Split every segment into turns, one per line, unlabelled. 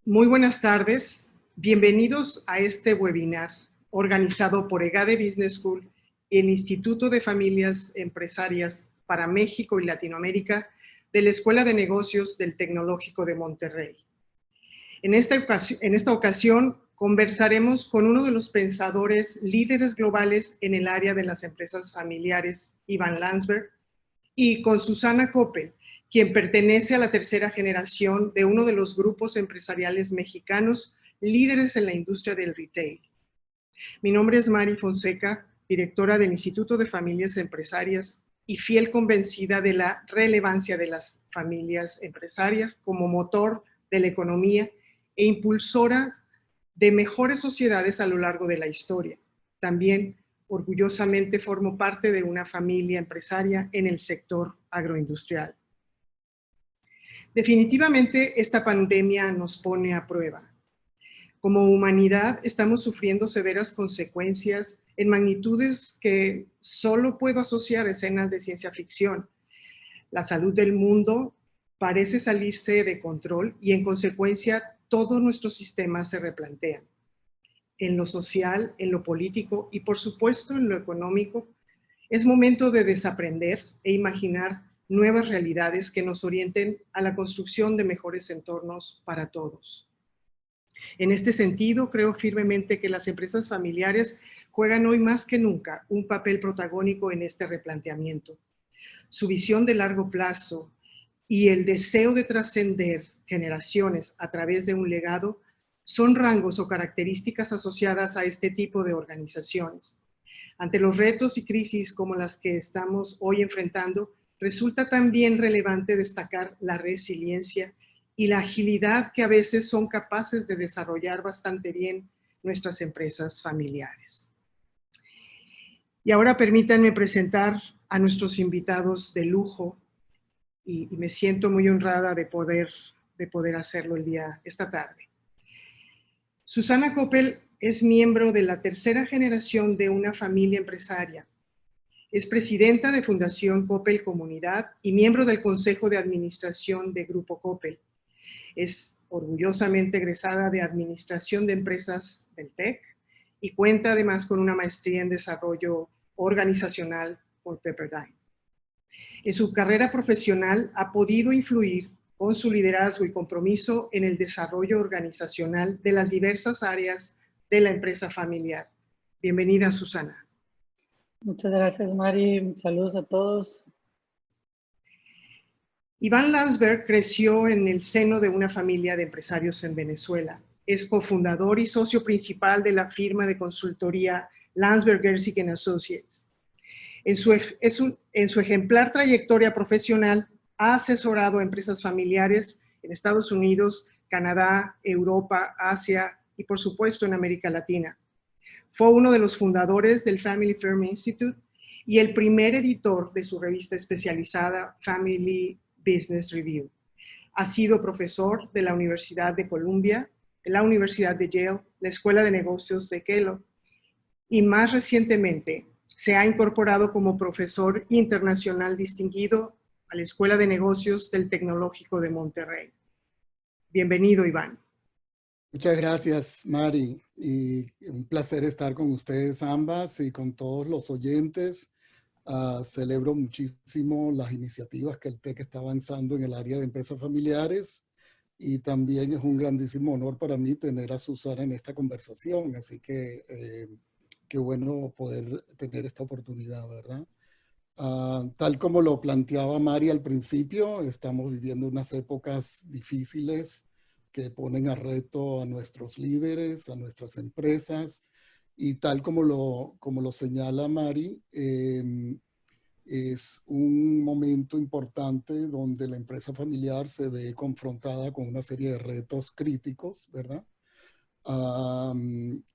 Muy buenas tardes. Bienvenidos a este webinar organizado por EGADE Business School y el Instituto de Familias Empresarias para México y Latinoamérica de la Escuela de Negocios del Tecnológico de Monterrey. En esta ocasión conversaremos con uno de los pensadores líderes globales en el área de las empresas familiares, Iván Landsberg, y con Susana Coppel, quien pertenece a la tercera generación de uno de los grupos empresariales mexicanos líderes en la industria del retail. Mi nombre es Mari Fonseca, directora del Instituto de Familias Empresarias y fiel convencida de la relevancia de las familias empresarias como motor de la economía e impulsora de mejores sociedades a lo largo de la historia. También orgullosamente formo parte de una familia empresaria en el sector agroindustrial. Definitivamente esta pandemia nos pone a prueba. Como humanidad estamos sufriendo severas consecuencias en magnitudes que solo puedo asociar a escenas de ciencia ficción. La salud del mundo parece salirse de control y en consecuencia todos nuestros sistemas se replantean. En lo social, en lo político y por supuesto en lo económico, es momento de desaprender e imaginar nuevas realidades que nos orienten a la construcción de mejores entornos para todos. En este sentido, creo firmemente que las empresas familiares juegan hoy más que nunca un papel protagónico en este replanteamiento. Su visión de largo plazo y el deseo de trascender generaciones a través de un legado son rangos o características asociadas a este tipo de organizaciones. Ante los retos y crisis como las que estamos hoy enfrentando, resulta también relevante destacar la resiliencia y la agilidad que a veces son capaces de desarrollar bastante bien nuestras empresas familiares. Y ahora permítanme presentar a nuestros invitados de lujo y me siento muy honrada de poder hacerlo esta tarde. Susana Coppel es miembro de la tercera generación de una familia empresaria. Es presidenta de Fundación Coppel Comunidad y miembro del Consejo de Administración de Grupo Coppel. Es orgullosamente egresada de Administración de Empresas del TEC y cuenta además con una maestría en Desarrollo Organizacional por Pepperdine. En su carrera profesional ha podido influir con su liderazgo y compromiso en el desarrollo organizacional de las diversas áreas de la empresa familiar. Bienvenida, Susana.
Muchas gracias, Mari. Saludos a todos.
Iván Landsberg creció en el seno de una familia de empresarios en Venezuela. Es cofundador y socio principal de la firma de consultoría Landsberg Gersig & Associates. En su ejemplar trayectoria profesional, ha asesorado a empresas familiares en Estados Unidos, Canadá, Europa, Asia y por supuesto en América Latina. Fue uno de los fundadores del Family Firm Institute y el primer editor de su revista especializada Family Business Review. Ha sido profesor de la Universidad de Columbia, de la Universidad de Yale, la Escuela de Negocios de Kellogg y más recientemente se ha incorporado como profesor internacional distinguido a la Escuela de Negocios del Tecnológico de Monterrey. Bienvenido, Iván.
Muchas gracias, Mari, y un placer estar con ustedes ambas y con todos los oyentes. Celebro muchísimo las iniciativas que el TEC está avanzando en el área de empresas familiares y también es un grandísimo honor para mí tener a Susana en esta conversación, así que qué bueno poder tener esta oportunidad, ¿verdad? Tal como lo planteaba Mari al principio, estamos viviendo unas épocas difíciles que ponen a reto a nuestros líderes, a nuestras empresas, y tal como lo señala Mari, es un momento importante donde la empresa familiar se ve confrontada con una serie de retos críticos, ¿verdad?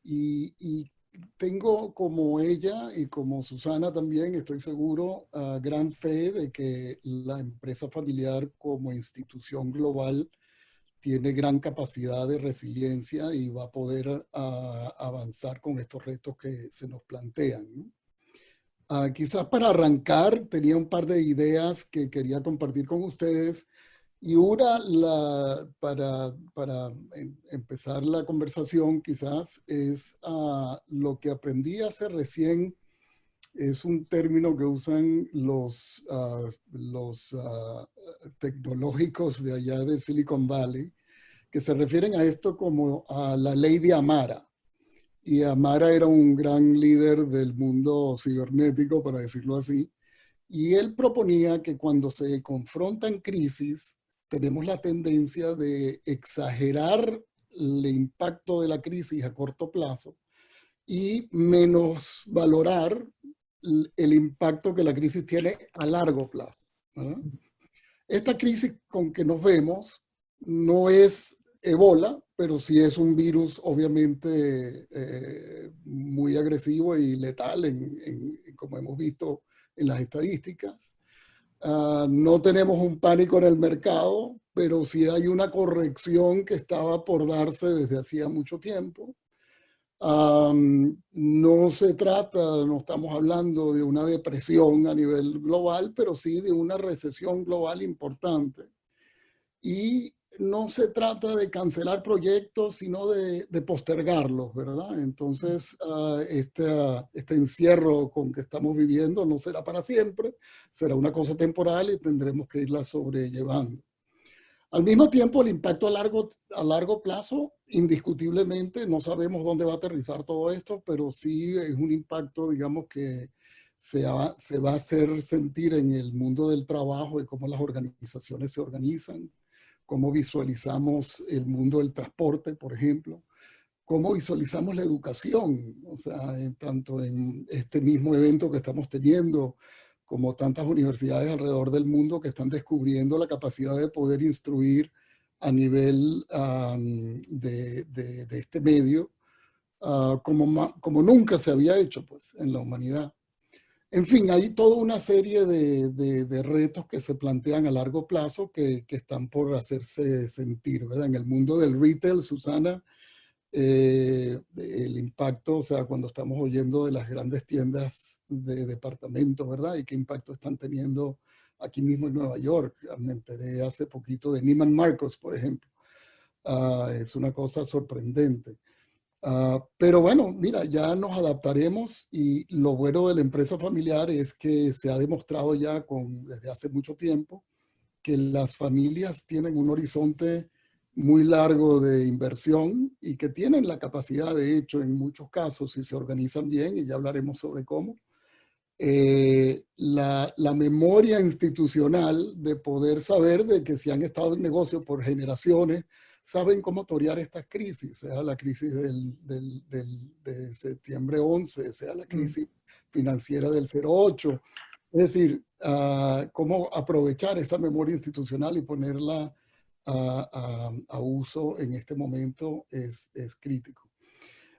Y tengo como ella y como Susana también, estoy seguro, gran fe de que la empresa familiar como institución global tiene gran capacidad de resiliencia y va a poder avanzar con estos retos que se nos plantean, ¿no? Quizás para arrancar, tenía un par de ideas que quería compartir con ustedes Y una, para empezar la conversación quizás, es lo que aprendí hace recién, es un término que usan los tecnológicos de allá de Silicon Valley, que se refieren a esto como a la ley de Amara. Y Amara era un gran líder del mundo cibernético, para decirlo así, y él proponía que cuando se confrontan crisis, tenemos la tendencia de exagerar el impacto de la crisis a corto plazo y menos valorar el impacto que la crisis tiene a largo plazo, ¿verdad? Esta crisis con que nos vemos no es Ebola, pero sí es un virus obviamente muy agresivo y letal, como hemos visto en las estadísticas. No tenemos un pánico en el mercado, pero sí hay una corrección que estaba por darse desde hacía mucho tiempo. No se trata, no estamos hablando de una depresión a nivel global, pero sí de una recesión global importante. Y no se trata de cancelar proyectos, sino de postergarlos, ¿verdad? Entonces, este encierro con que estamos viviendo no será para siempre, será una cosa temporal y tendremos que irla sobrellevando. Al mismo tiempo, el impacto a largo plazo, indiscutiblemente, no sabemos dónde va a aterrizar todo esto, pero sí es un impacto, digamos, que se va a hacer sentir en el mundo del trabajo y cómo las organizaciones se organizan, cómo visualizamos el mundo del transporte, por ejemplo, cómo visualizamos la educación, o sea, tanto en este mismo evento que estamos teniendo, como tantas universidades alrededor del mundo que están descubriendo la capacidad de poder instruir a nivel de este medio, como nunca se había hecho pues, en la humanidad. En fin, hay toda una serie de retos que se plantean a largo plazo que están por hacerse sentir, ¿verdad? En el mundo del retail, Susana, el impacto, o sea, cuando estamos oyendo de las grandes tiendas de departamentos, ¿verdad? Y qué impacto están teniendo aquí mismo en Nueva York. Me enteré hace poquito de Neiman Marcus, por ejemplo. Es una cosa sorprendente. Pero bueno, mira, ya nos adaptaremos y lo bueno de la empresa familiar es que se ha demostrado ya desde hace mucho tiempo que las familias tienen un horizonte muy largo de inversión y que tienen la capacidad, de hecho, en muchos casos, si se organizan bien, y ya hablaremos sobre cómo, la memoria institucional de poder saber de que si han estado en negocio por generaciones, saben cómo torear estas crisis, sea la crisis de septiembre 11, sea la crisis financiera del 08. Es decir, cómo aprovechar esa memoria institucional y ponerla a uso en este momento es crítico.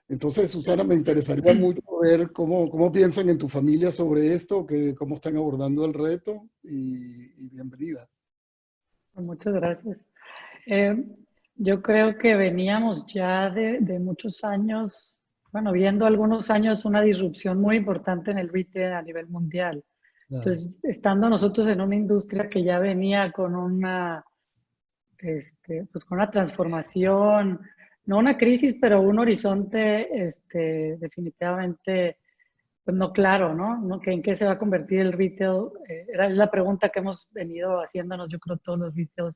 Entonces, Susana, me interesaría mucho ver cómo piensan en tu familia sobre esto, cómo están abordando el reto y bienvenida.
Muchas gracias. Yo creo que veníamos ya de muchos años, bueno, viendo algunos años una disrupción muy importante en el retail a nivel mundial.
Claro.
Entonces, estando nosotros en una industria que ya venía con pues con una transformación, no una crisis, pero un horizonte definitivamente pues no claro, ¿no? ¿En qué se va a convertir el retail? Era la pregunta que hemos venido haciéndonos, yo creo, todos los retails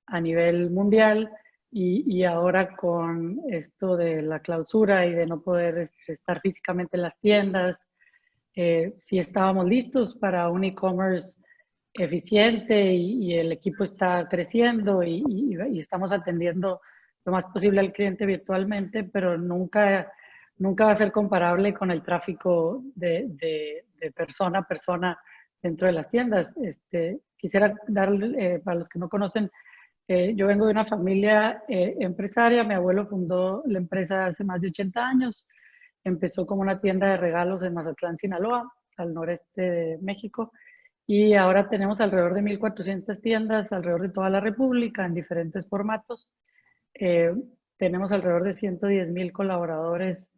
a nivel mundial. Y ahora con esto de la clausura y de no poder estar físicamente en las tiendas, sí estábamos listos para un e-commerce eficiente y el equipo está creciendo y estamos atendiendo lo más posible al cliente virtualmente, pero nunca va a ser comparable con el tráfico de persona a persona dentro de las tiendas. Quisiera darle, para los que no conocen, yo vengo de una familia empresaria. Mi abuelo fundó la empresa hace más de 80 años. Empezó como una tienda de regalos en Mazatlán, Sinaloa, al noreste de México. Y ahora tenemos alrededor de 1,400 tiendas alrededor de toda la República en diferentes formatos. Eh, Tenemos alrededor de 110,000 colaboradores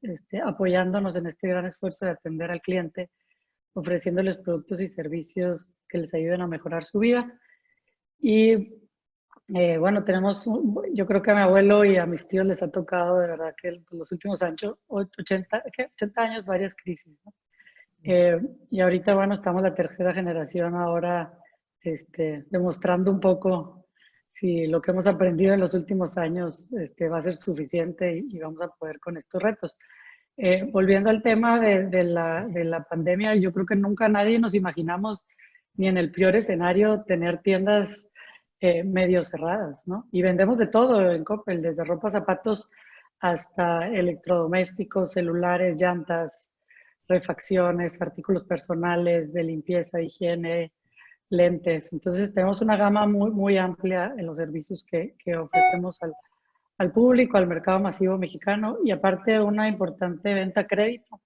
apoyándonos en este gran esfuerzo de atender al cliente, ofreciéndoles productos y servicios que les ayuden a mejorar su vida. Y Bueno, yo creo que a mi abuelo y a mis tíos les ha tocado de verdad que los últimos años, 80 años, varias crisis, ¿no? Y ahorita, bueno, estamos la tercera generación ahora, demostrando un poco si lo que hemos aprendido en los últimos años, va a ser suficiente y vamos a poder con estos retos. Volviendo al tema de la pandemia, yo creo que nunca nadie nos imaginamos, ni en el peor escenario, tener tiendas medio cerradas, ¿no? Y vendemos de todo en Coppel, desde ropa, zapatos, hasta electrodomésticos, celulares, llantas, refacciones, artículos personales de limpieza, higiene, lentes. Entonces tenemos una gama muy, muy amplia en los servicios que ofrecemos al público, al mercado masivo mexicano, y aparte una importante venta a crédito,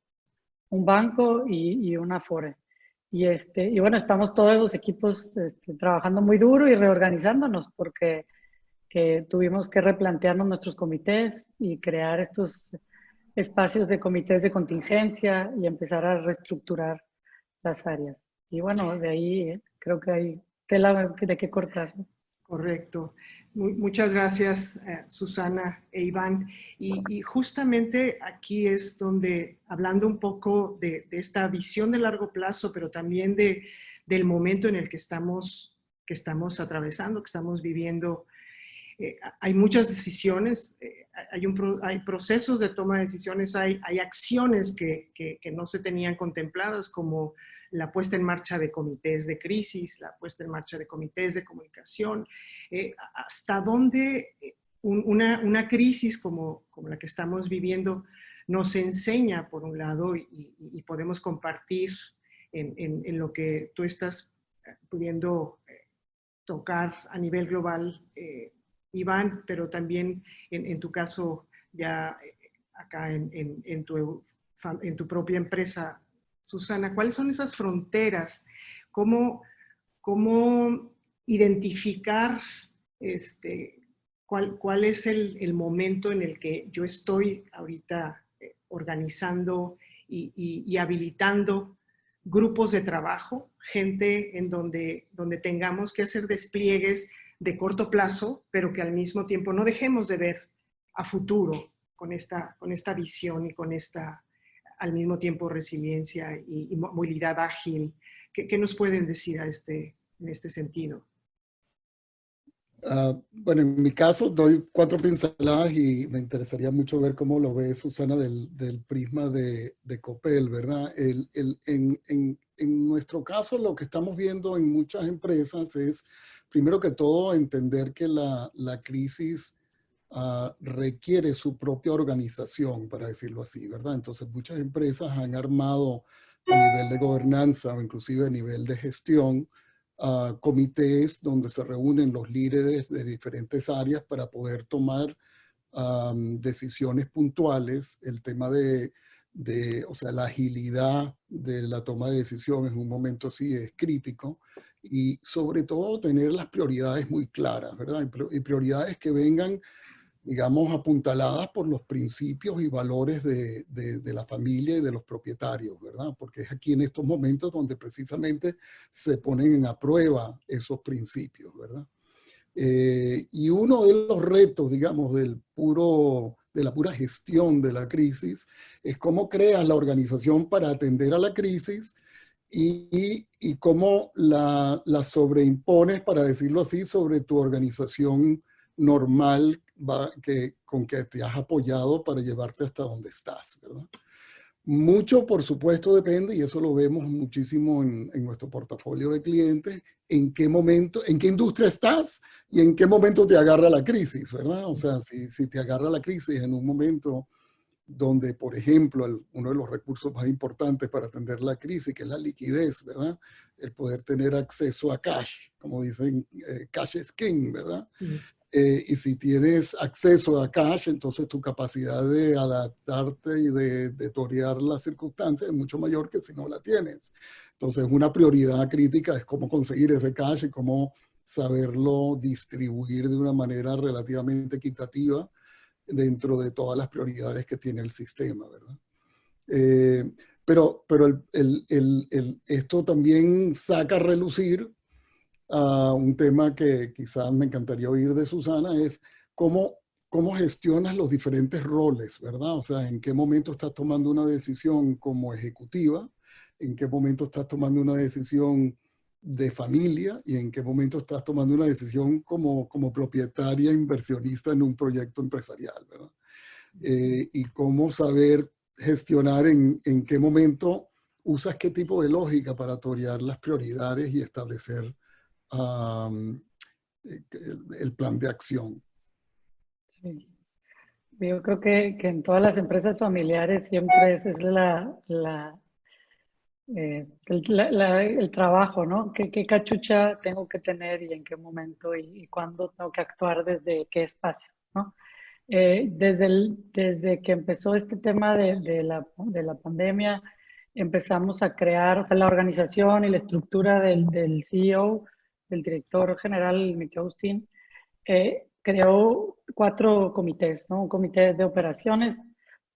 un banco y una Afore. Y bueno, estamos todos los equipos trabajando muy duro y reorganizándonos porque tuvimos que replantearnos nuestros comités y crear estos espacios de comités de contingencia y empezar a reestructurar las áreas. Y bueno, de ahí creo que hay tela de qué cortar, ¿no?
Correcto. Muchas gracias, Susana e Iván. Y justamente aquí es donde, hablando un poco de esta visión de largo plazo, pero también del momento en el que estamos atravesando, que estamos viviendo, hay muchas decisiones, hay procesos de toma de decisiones, hay acciones que no se tenían contempladas, como la puesta en marcha de comités de crisis, la puesta en marcha de comités de comunicación, hasta dónde una crisis como la que estamos viviendo nos enseña, por un lado, y podemos compartir en lo que tú estás pudiendo tocar a nivel global, Iván, pero también en tu caso ya acá en tu propia empresa, Susana, ¿cuáles son esas fronteras? ¿Cómo identificar cuál es el momento en el que yo estoy ahorita organizando y habilitando grupos de trabajo, gente en donde tengamos que hacer despliegues de corto plazo, pero que al mismo tiempo no dejemos de ver a futuro con esta visión y con esta, al mismo tiempo, resiliencia y movilidad ágil? ¿Qué nos pueden decir en este sentido?
Bueno, en mi caso doy 4 pinceladas y me interesaría mucho ver cómo lo ve Susana del prisma de Coppel, ¿verdad? En nuestro caso, lo que estamos viendo en muchas empresas es, primero que todo, entender que la crisis requiere su propia organización, para decirlo así, ¿verdad? Entonces, muchas empresas han armado a nivel de gobernanza o inclusive a nivel de gestión, comités donde se reúnen los líderes de diferentes áreas para poder tomar decisiones puntuales. El tema o sea, la agilidad de la toma de decisiones en un momento así es crítico, y sobre todo tener las prioridades muy claras, ¿verdad? Y prioridades que vengan, digamos, apuntaladas por los principios y valores de la familia y de los propietarios, ¿verdad? Porque es aquí en estos momentos donde precisamente se ponen a prueba esos principios, ¿verdad? Y uno de los retos, digamos, de la pura gestión de la crisis es cómo creas la organización para atender a la crisis y cómo la sobreimpones, para decirlo así, sobre tu organización normal con que te has apoyado para llevarte hasta donde estás, ¿verdad? Mucho, por supuesto, depende, y eso lo vemos muchísimo en nuestro portafolio de clientes, en qué momento, en qué industria estás y en qué momento te agarra la crisis, ¿verdad? O sea, si te agarra la crisis en un momento donde, por ejemplo, uno de los recursos más importantes para atender la crisis, que es la liquidez, ¿verdad? El poder tener acceso a cash, como dicen, cash is king, ¿verdad? Y si tienes acceso a cash, entonces tu capacidad de adaptarte y de torear las circunstancias es mucho mayor que si no la tienes. Entonces, una prioridad crítica es cómo conseguir ese cash y cómo saberlo distribuir de una manera relativamente equitativa dentro de todas las prioridades que tiene el sistema, ¿verdad? Pero esto también saca a relucir un tema que quizás me encantaría oír de Susana es cómo gestionas los diferentes roles, ¿verdad? O sea, en qué momento estás tomando una decisión como ejecutiva, en qué momento estás tomando una decisión de familia y en qué momento estás tomando una decisión como propietaria inversionista en un proyecto empresarial, ¿verdad? Y cómo saber gestionar en qué momento usas qué tipo de lógica para torear las prioridades y establecer el plan de acción.
Sí. Yo creo que en todas las empresas familiares siempre esa es el trabajo, ¿no? ¿Qué cachucha tengo que tener y en qué momento y cuándo tengo que actuar desde qué espacio, ¿no? Desde que empezó este tema de la pandemia, empezamos a crear, o sea, la organización y la estructura del CEO, del director general, Mickey Austin, creó 4 comités, ¿no? Un comité de operaciones,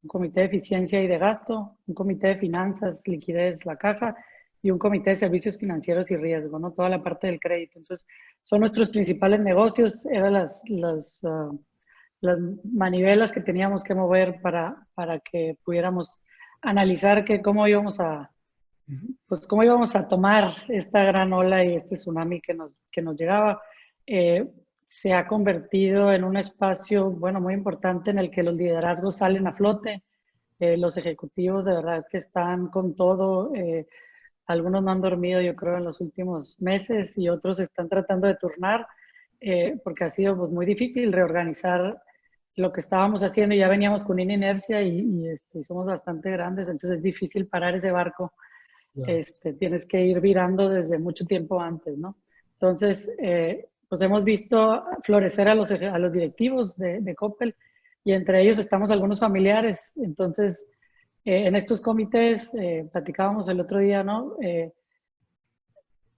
un comité de eficiencia y de gasto, un comité de finanzas, liquidez, la caja, y un comité de servicios financieros y riesgo, ¿no? Toda la parte del crédito. Entonces, son nuestros principales negocios, eran las manivelas que teníamos que mover para que pudiéramos analizar cómo íbamos a tomar esta gran ola y este tsunami que nos llegaba. Se ha convertido en un espacio, bueno, muy importante en el que los liderazgos salen a flote. Los ejecutivos de verdad que están con todo. Algunos no han dormido, yo creo, en los últimos meses y otros están tratando de turnar porque ha sido pues, muy difícil reorganizar lo que estábamos haciendo. Ya veníamos con una inercia y somos bastante grandes, entonces es difícil parar ese barco.
Yeah.
Tienes que ir virando desde mucho tiempo antes, ¿no? Entonces, pues hemos visto florecer a los directivos de Coppel y entre ellos estamos algunos familiares. Entonces, en estos comités, platicábamos el otro día, ¿no?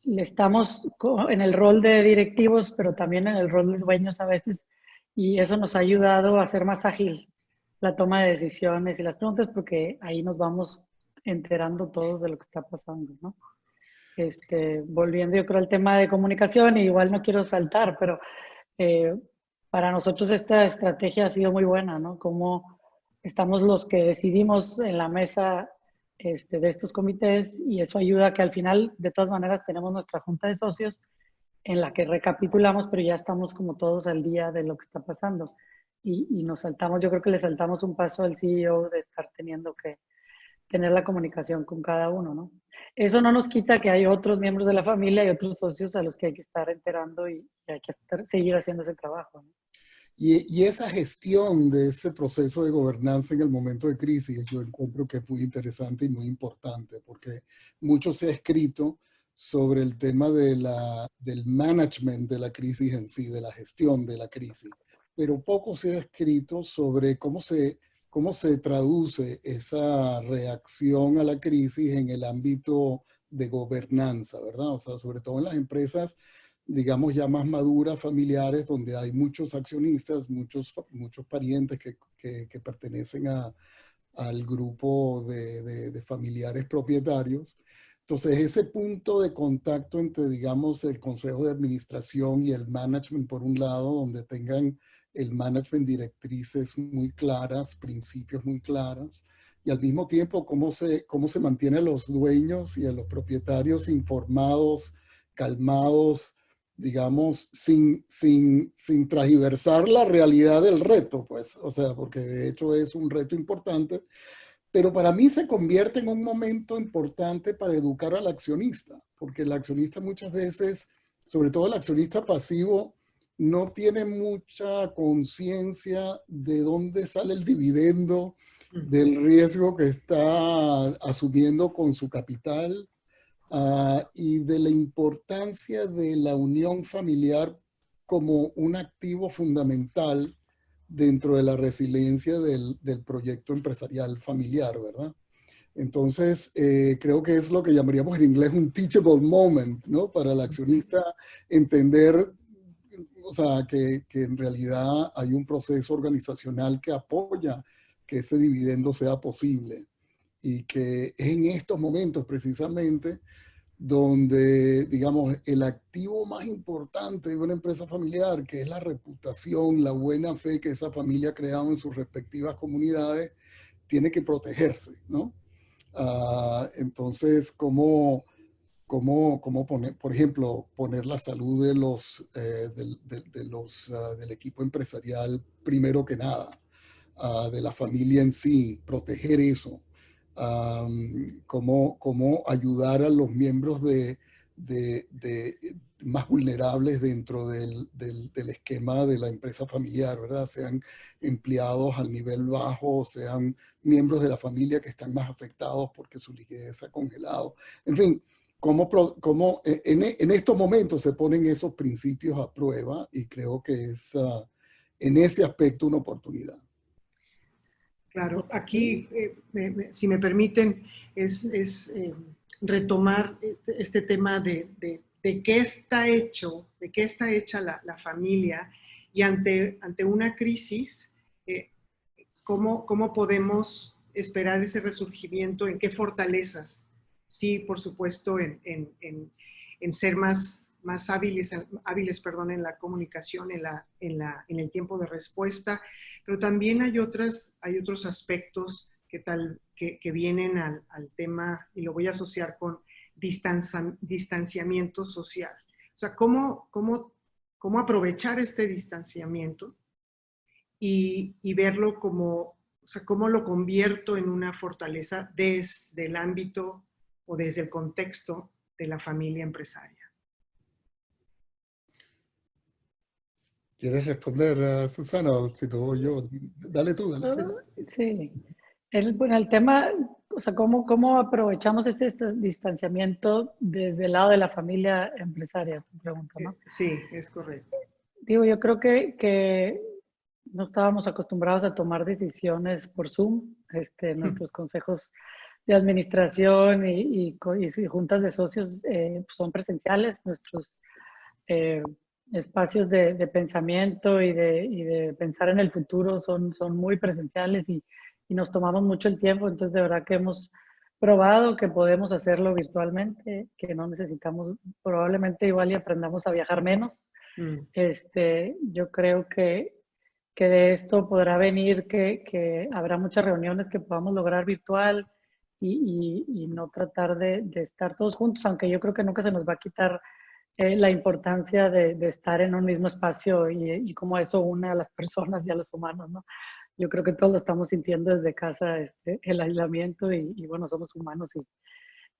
Estamos en el rol de directivos, pero también en el rol de dueños a veces, y eso nos ha ayudado a hacer más ágil la toma de decisiones y las preguntas, porque ahí nos vamos enterando todos de lo que está pasando, ¿no? Volviendo yo creo al tema de comunicación, y igual no quiero saltar, pero eh, para nosotros esta estrategia ha sido muy buena, ¿no? Como estamos los que decidimos en la mesa de estos comités y eso ayuda a que al final, de todas maneras, tenemos nuestra junta de socios en la que recapitulamos, pero ya estamos como todos al día de lo que está pasando. Y nos saltamos, yo creo que le saltamos un paso al CEO de estar teniendo que tener la comunicación con cada uno, ¿no? Eso no nos quita que hay otros miembros de la familia y otros socios a los que hay que estar enterando y hay que seguir haciendo ese trabajo, ¿no?
Y esa gestión de ese proceso de gobernanza en el momento de crisis, yo encuentro que es muy interesante y muy importante, porque mucho se ha escrito sobre el tema del management de la crisis en sí, de la gestión de la crisis, pero poco se ha escrito sobre cómo se traduce esa reacción a la crisis en el ámbito de gobernanza, ¿verdad? O sea, sobre todo en las empresas, digamos, ya más maduras, familiares, donde hay muchos accionistas, muchos parientes que pertenecen al grupo de familiares propietarios. Entonces, ese punto de contacto entre, digamos, el consejo de administración y el management, por un lado, donde tengan el management directrices muy claras, principios muy claros, y al mismo tiempo cómo se mantiene a los dueños y a los propietarios informados, calmados, digamos, sin transgiversar la realidad del reto, pues, o sea, porque de hecho es un reto importante, pero para mí se convierte en un momento importante para educar al accionista, porque el accionista muchas veces, sobre todo el accionista pasivo, no tiene mucha conciencia de dónde sale el dividendo, del riesgo que está asumiendo con su capital, y de la importancia de la unión familiar como un activo fundamental dentro de la resiliencia del proyecto empresarial familiar, ¿verdad? Entonces, creo que es lo que llamaríamos en inglés un teachable moment, ¿no? Para el accionista entender, o sea, que en realidad hay un proceso organizacional que apoya que ese dividendo sea posible y que en estos momentos precisamente donde, digamos, el activo más importante de una empresa familiar, que es la reputación, la buena fe que esa familia ha creado en sus respectivas comunidades, tiene que protegerse, ¿no? Entonces, ¿cómo poner, por ejemplo, poner la salud de del equipo empresarial primero que nada, de la familia en sí, proteger eso? Cómo ayudar a los miembros más vulnerables dentro del esquema de la empresa familiar, ¿verdad? Sean empleados al nivel bajo, sean miembros de la familia que están más afectados porque su liquidez se ha congelado. En fin, cómo en estos momentos se ponen esos principios a prueba, y creo que es en ese aspecto una oportunidad.
Claro, aquí, si me permiten, es retomar este tema de qué está hecho, de qué está hecha la familia, y ante una crisis, ¿cómo podemos esperar ese resurgimiento? ¿En qué fortalezas? Sí, por supuesto, en ser más hábiles, perdón, en la comunicación, en el tiempo de respuesta, pero también hay otros aspectos que vienen al tema, y lo voy a asociar con distanciamiento social. O sea, ¿cómo aprovechar este distanciamiento y verlo como, o sea, cómo lo convierto en una fortaleza desde el ámbito o desde el contexto de la familia empresaria?
¿Quieres responder, Susana? O si no, yo. Dale tú, dale.
Sí. Bueno, el tema, o sea, ¿cómo aprovechamos este distanciamiento desde el lado de la familia empresaria? Tu pregunta, ¿no?
Sí, es correcto.
Digo, yo creo que no estábamos acostumbrados a tomar decisiones por Zoom. Nuestros consejos de administración y juntas de socios son presenciales. Nuestros espacios de pensamiento y de pensar en el futuro son muy presenciales, y nos tomamos mucho el tiempo. Entonces, de verdad que hemos probado que podemos hacerlo virtualmente, que no necesitamos, probablemente igual y aprendamos a viajar menos. Yo creo que de esto podrá venir que habrá muchas reuniones que podamos lograr virtual, y no tratar de estar todos juntos, aunque yo creo que nunca se nos va a quitar la importancia de estar en un mismo espacio, y cómo eso une a las personas y a los humanos, ¿no? Yo creo que todos lo estamos sintiendo desde casa, el aislamiento, y bueno, somos humanos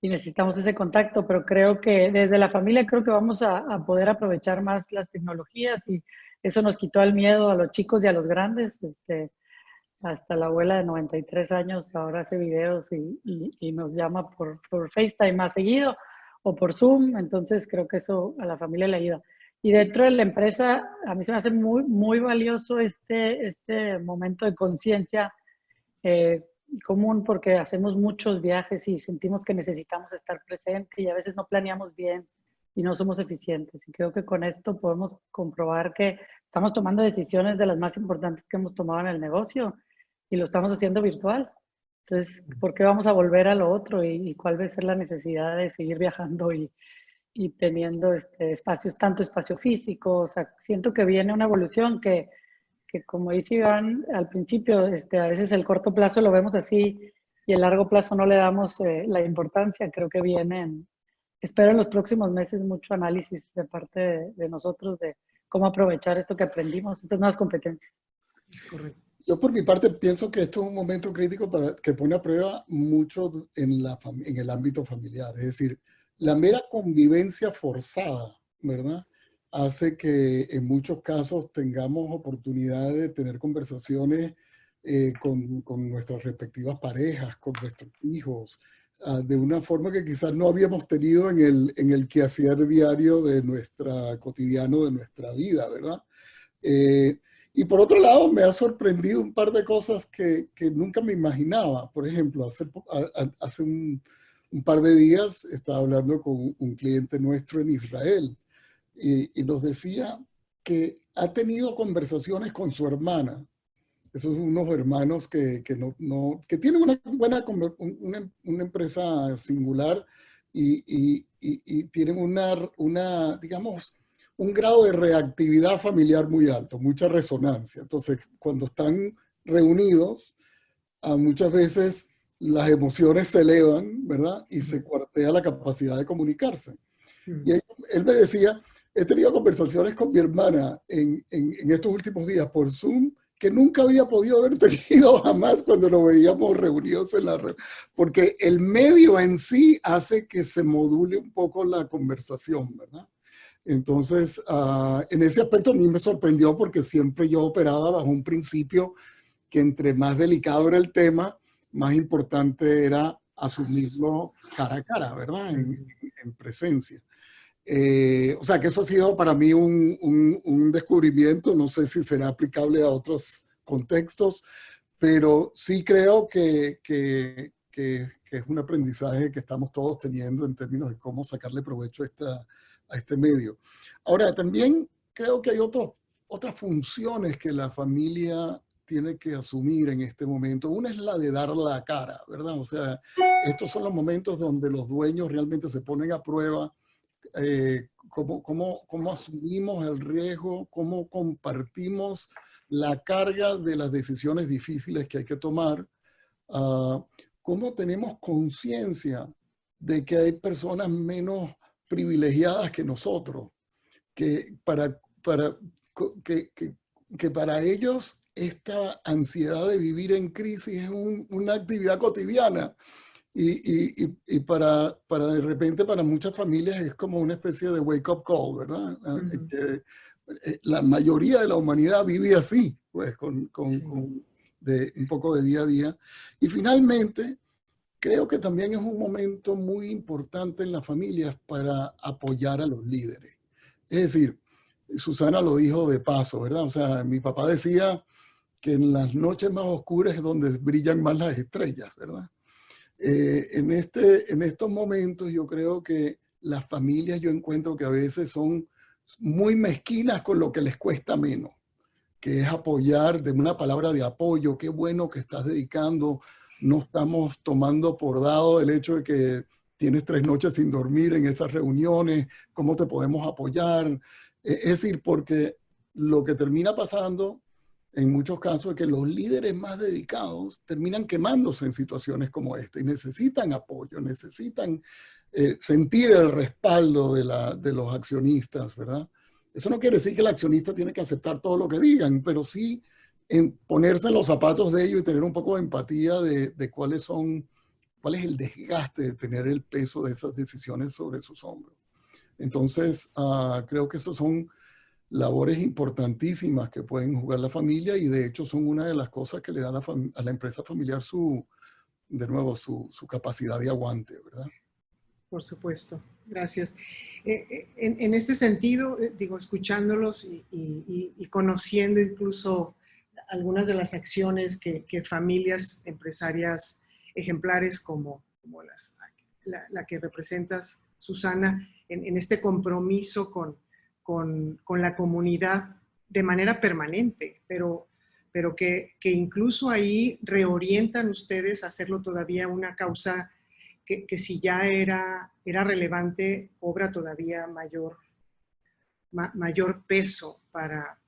y necesitamos ese contacto, pero creo que desde la familia creo que vamos a poder aprovechar más las tecnologías, y eso nos quitó el miedo a los chicos y a los grandes. Hasta la abuela de 93 años ahora hace videos y nos llama por FaceTime más seguido, o por Zoom. Entonces creo que eso a la familia le ayuda. Y dentro de la empresa, a mí se me hace muy, muy valioso este momento de conciencia común, porque hacemos muchos viajes y sentimos que necesitamos estar presentes, y a veces no planeamos bien y no somos eficientes. Y creo que con esto podemos comprobar que estamos tomando decisiones de las más importantes que hemos tomado en el negocio, y lo estamos haciendo virtual. Entonces, ¿por qué vamos a volver a lo otro? ¿Y cuál va a ser la necesidad de seguir viajando y teniendo espacios, tanto espacio físico? O sea, siento que viene una evolución que como dice Iván al principio, a veces el corto plazo lo vemos así y el largo plazo no le damos la importancia. Creo que espero en los próximos meses mucho análisis de parte de nosotros de cómo aprovechar esto que aprendimos, estas nuevas competencias.
Es correcto.
Yo por mi parte pienso que esto es un momento crítico que pone a prueba mucho en el ámbito familiar. Es decir, la mera convivencia forzada, ¿verdad?, hace que en muchos casos tengamos oportunidad de tener conversaciones con nuestras respectivas parejas, con nuestros hijos, de una forma que quizás no habíamos tenido en el quehacer diario de cotidiano de nuestra vida, ¿verdad? Y por otro lado, me ha sorprendido un par de cosas que nunca me imaginaba. Por ejemplo, hace un par de días estaba hablando con un cliente nuestro en Israel, y nos decía que ha tenido conversaciones con su hermana. Esos son unos hermanos que tienen una empresa singular, y tienen digamos, un grado de reactividad familiar muy alto, mucha resonancia. Entonces, cuando están reunidos, muchas veces las emociones se elevan, ¿verdad? Y se cuartea la capacidad de comunicarse. Y él me decía, he tenido conversaciones con mi hermana en estos últimos días por Zoom que nunca había podido haber tenido jamás cuando nos veíamos reunidos en la red, porque el medio en sí hace que se module un poco la conversación, ¿verdad? Entonces, en ese aspecto a mí me sorprendió porque siempre yo operaba bajo un principio que entre más delicado era el tema, más importante era asumirlo cara a cara, ¿verdad? En presencia. O sea que eso ha sido para mí un descubrimiento, no sé si será aplicable a otros contextos, pero sí creo que es un aprendizaje que estamos todos teniendo en términos de cómo sacarle provecho a este medio. Ahora, también creo que hay otras funciones que la familia tiene que asumir en este momento. Una es la de dar la cara, ¿verdad? O sea, estos son los momentos donde los dueños realmente se ponen a prueba. Cómo asumimos el riesgo, cómo compartimos la carga de las decisiones difíciles que hay que tomar, cómo tenemos conciencia de que hay personas menos privilegiadas que nosotros, que para ellos esta ansiedad de vivir en crisis es una actividad cotidiana. Y para de repente para muchas familias es como una especie de wake-up call, ¿verdad? Que la mayoría de la humanidad vive así, pues, con un poco de día a día. Y finalmente, creo que también es un momento muy importante en las familias para apoyar a los líderes. Es decir, Susana lo dijo de paso, ¿verdad? O sea, mi papá decía que en las noches más oscuras es donde brillan más las estrellas, ¿verdad? En estos momentos yo creo que las familias yo encuentro que a veces son muy mezquinas con lo que les cuesta menos, que es apoyar, de una palabra de apoyo, qué bueno que estás dedicando, no estamos tomando por dado el hecho de que tienes 3 noches sin dormir en esas reuniones, cómo te podemos apoyar. Es decir, porque lo que termina pasando en muchos casos es que los líderes más dedicados terminan quemándose en situaciones como esta y necesitan apoyo, necesitan sentir el respaldo de los accionistas, ¿verdad? Eso no quiere decir que el accionista tiene que aceptar todo lo que digan, pero sí en ponerse en los zapatos de ellos y tener un poco de empatía de cuál es el desgaste de tener el peso de esas decisiones sobre sus hombros. Entonces, creo que esos son labores importantísimas que pueden jugar la familia y de hecho son una de las cosas que le dan a la empresa familiar su capacidad de aguante, ¿verdad?
Por supuesto, gracias. En este sentido, digo, escuchándolos y conociendo incluso algunas de las acciones que familias empresarias ejemplares como la que representas, Susana, en este compromiso con la comunidad de manera permanente, pero que incluso ahí reorientan ustedes a hacerlo todavía una causa que si ya era relevante, cobra todavía mayor peso para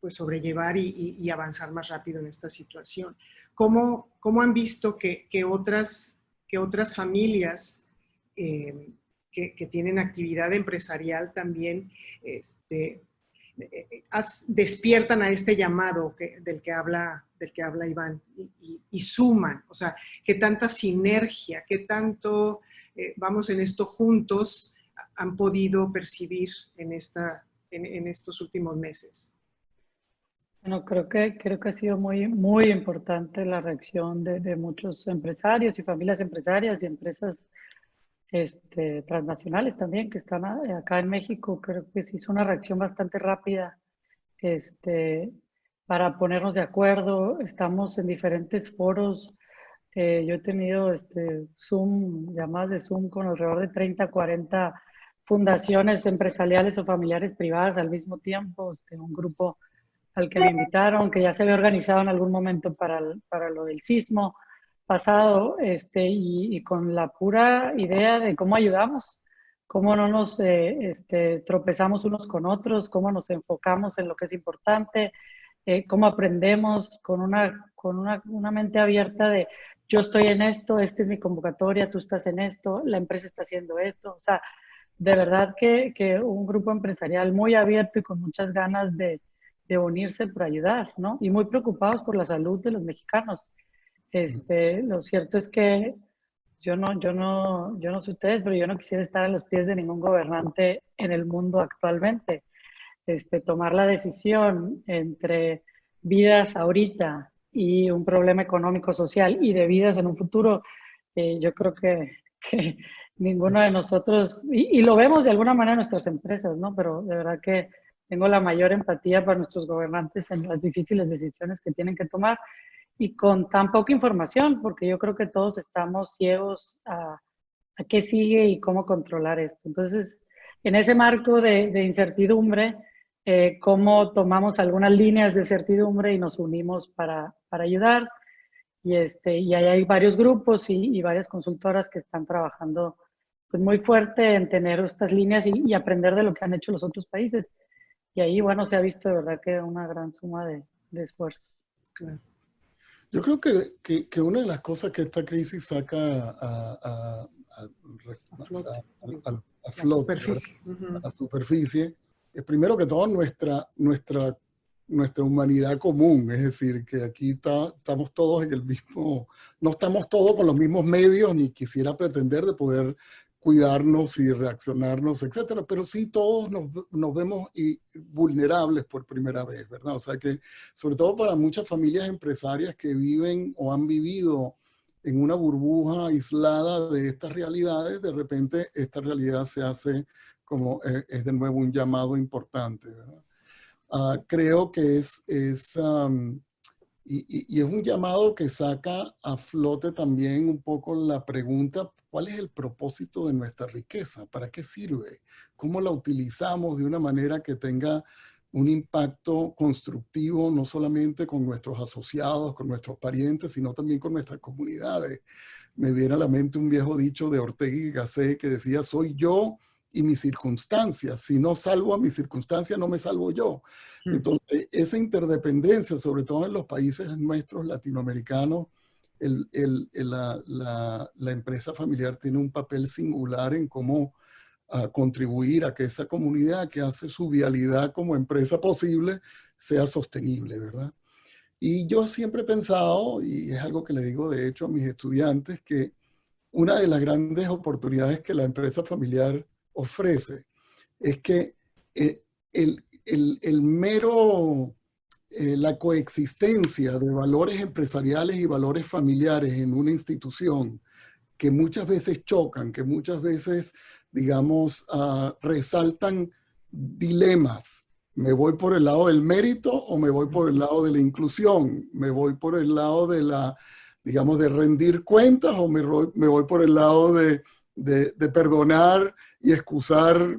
pues, sobrellevar y avanzar más rápido en esta situación. ¿Cómo han visto que otras familias que tienen actividad empresarial también despiertan a este llamado del que habla Iván y suman? O sea, qué tanta sinergia, qué tanto vamos en esto juntos han podido percibir en estos últimos meses.
Bueno, creo que ha sido muy, muy importante la reacción de muchos empresarios y familias empresarias y empresas transnacionales también que están acá en México. Creo que se hizo una reacción bastante rápida para ponernos de acuerdo. Estamos en diferentes foros. Yo he tenido Zoom, llamadas de Zoom con alrededor de 30, 40 fundaciones empresariales o familiares privadas al mismo tiempo. Un grupo al que me invitaron, que ya se había organizado en algún momento para lo del sismo. pasado, y con la pura idea de cómo ayudamos, cómo no nos tropezamos unos con otros, cómo nos enfocamos en lo que es importante, cómo aprendemos con una mente abierta de yo estoy en esto, esta es mi convocatoria, tú estás en esto, la empresa está haciendo esto. O sea, de verdad que un grupo empresarial muy abierto y con muchas ganas de unirse para ayudar, ¿no? Y muy preocupados por la salud de los mexicanos. Lo cierto es que yo no sé ustedes, pero yo no quisiera estar a los pies de ningún gobernante en el mundo actualmente. Tomar la decisión entre vidas ahorita y un problema económico, social y de vidas en un futuro, yo creo que ninguno de nosotros, y lo vemos de alguna manera en nuestras empresas, ¿no? Pero de verdad que tengo la mayor empatía para nuestros gobernantes en las difíciles decisiones que tienen que tomar y con tan poca información, porque yo creo que todos estamos ciegos a qué sigue y cómo controlar esto. Entonces, en ese marco de incertidumbre, cómo tomamos algunas líneas de certidumbre y nos unimos para ayudar. Y ahí hay varios grupos y varias consultoras que están trabajando pues, muy fuerte en tener estas líneas y aprender de lo que han hecho los otros países. Y ahí, bueno, se ha visto de verdad que una gran suma de esfuerzos.
Claro.
Yo creo que una de las cosas que esta crisis saca
A flote.
a
La
flote,
superficie.
a la superficie, es primero que todo nuestra humanidad común, es decir, que aquí estamos todos en el mismo, no estamos todos con los mismos medios, ni quisiera pretender de poder cuidarnos y reaccionarnos, etcétera, pero sí todos nos vemos vulnerables por primera vez, ¿verdad? O sea que, sobre todo para muchas familias empresarias que viven o han vivido en una burbuja aislada de estas realidades, de repente esta realidad se hace como es de nuevo un llamado importante, ¿verdad? Creo que y es un llamado que saca a flote también un poco la pregunta, ¿cuál es el propósito de nuestra riqueza? ¿Para qué sirve? ¿Cómo la utilizamos de una manera que tenga un impacto constructivo, no solamente con nuestros asociados, con nuestros parientes, sino también con nuestras comunidades? Me viene a la mente un viejo dicho de Ortega y Gasset que decía, soy yo y mis circunstancias. Si no salvo a mis circunstancias, no me salvo yo. Entonces, esa interdependencia, sobre todo en los países nuestros latinoamericanos, la empresa familiar tiene un papel singular en cómo contribuir a que esa comunidad que hace su vialidad como empresa posible sea sostenible, ¿verdad? Y yo siempre he pensado, y es algo que le digo de hecho a mis estudiantes, que una de las grandes oportunidades que la empresa familiar ofrece es que el mero, la coexistencia de valores empresariales y valores familiares en una institución que muchas veces chocan, que muchas veces, digamos, resaltan dilemas. ¿Me voy por el lado del mérito o me voy por el lado de la inclusión? ¿Me voy por el lado de la, digamos, de rendir cuentas o me voy por el lado de perdonar y excusar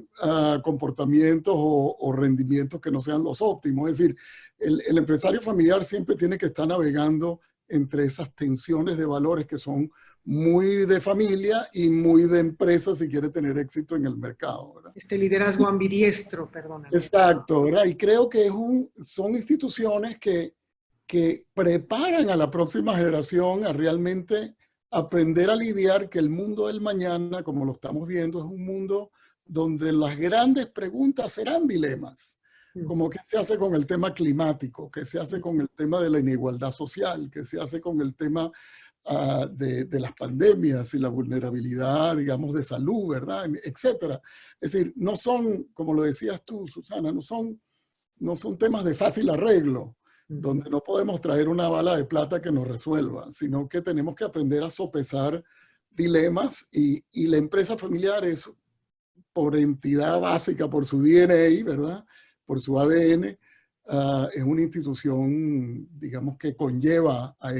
comportamientos o rendimientos que no sean los óptimos? Es decir, el empresario familiar siempre tiene que estar navegando entre esas tensiones de valores que son muy de familia y muy de empresa si quiere tener éxito en el mercado, ¿verdad?
Este liderazgo ambidiestro, perdóname.
Exacto, ¿verdad? Y creo que son instituciones que preparan a la próxima generación a realmente aprender a lidiar que el mundo del mañana, como lo estamos viendo, es un mundo donde las grandes preguntas serán dilemas, como qué se hace con el tema climático, qué se hace con el tema de la inigualdad social, qué se hace con el tema de las pandemias y la vulnerabilidad, digamos, de salud, ¿verdad? Etcétera. Es decir, no son, como lo decías tú, Susana, no son temas de fácil arreglo, donde no podemos traer una bala de plata que nos resuelva, sino que tenemos que aprender a sopesar dilemas y la empresa familiar es, por entidad básica, por su DNA, ¿verdad? Por su ADN, es una institución, digamos, que conlleva a